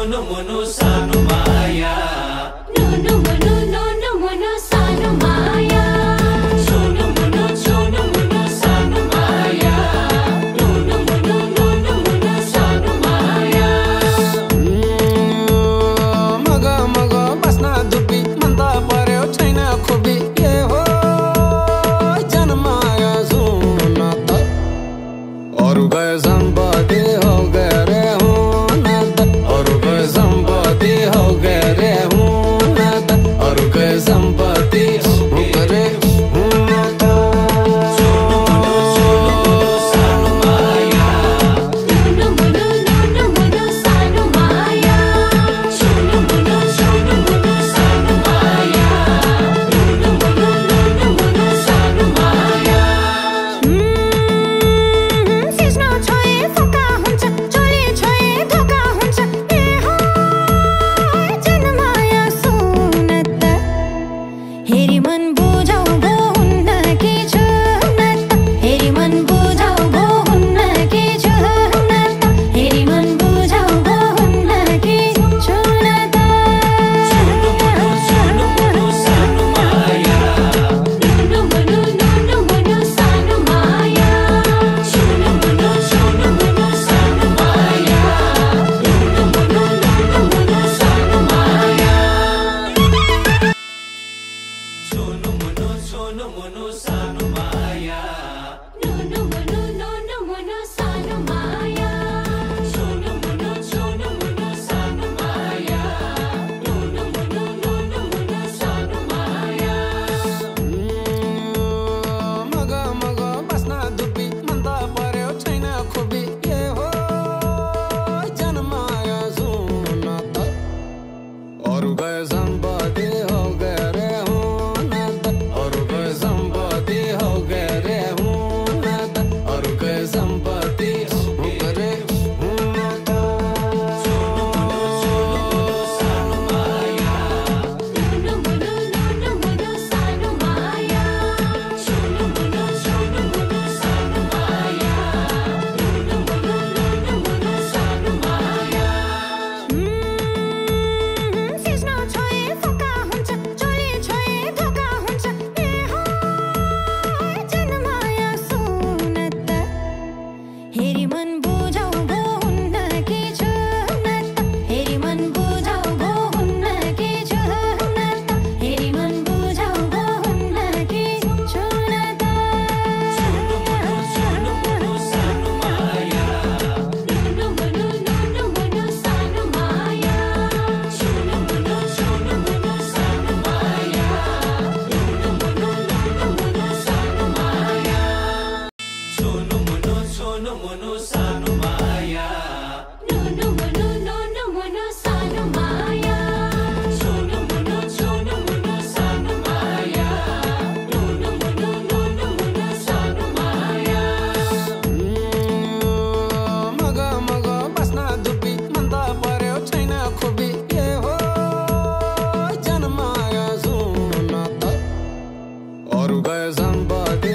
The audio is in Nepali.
छोनो मोनो सानो माया नुनु मोनो नुनु मोनो सानो माया छोनो मोनो सानो माया नुनु मोनो सानो माया मगा मगा बस्ना दुपी मन्दा पर्यो छैन खुबी के हो जनमाया सुन त अरु गए सम्पत्ति हो गए रे हुन त अरु गए सम्पत्ति हो गए रे हुन त अरु गए सम्पत्ति हो गए हुन त छोनो मोनो सानो माया नुनु मोनो सानो माया छोनो मोनो सानो माया नुनु मोनो सानो माया सिस्नो छोए फका हुन्छ चोरी छोए धोका हुन्छ ए हो जनमाया सुन त हेरी मन बुझाउ भो हुन्न कि छु न त हेरी मन बुझाउ भो हुन्न कि छु न त हेरी मन बुझाउ भो हुन्न कि छु न त छोनो मोनो सानो माया नुनु मोनो सानो माया छोनो मोनो सानो माया नुनु मोनो सानो माया छोनो मोनो सानो माया नुनु मोनो सानो माया छोनो मोनो सानो माया नुनु मोनो सानो माया मगा मगा बस्ना दुपी मन्दा पर्यो छैन खुबी के हो जनमाया सुन त अरु गए सम्पत्ति हो गए रे हुन त अरु गए सम्पत्ति हो गए रे हुन त अरु गए सम्पत्ति हो गए रे हुन त सानो माया नुनु मोनो सानो माया छोनो मोनो सानो माया नुनु मोनो सानो माया सिस्नो छोए फका हुन्छ चोरी छोए धोका हुन्छ ए हो जनमाया सुन त हेरी मन बुझाउ भो हुन्न कि छु न त हेरी मन बुझाउ भो हुन्न कि छु न त हेरी मन बुझाउ भो हुन्न कि छु न त छोनो मोनो सानो माया नुनु मोनो सानो माया छोनो मोनो सानो माया नुनु मोनो सानो माया छोनो मोनो सानो माया नुनु मोनो सानो माया छोनो मोनो सानो माया नुनु मोनो सानो माया मगा मगा बस्ना दुपी मन्दा पर्यो छैन खुबी के हो जनमाया सुन त अरु गए सम्पत्ति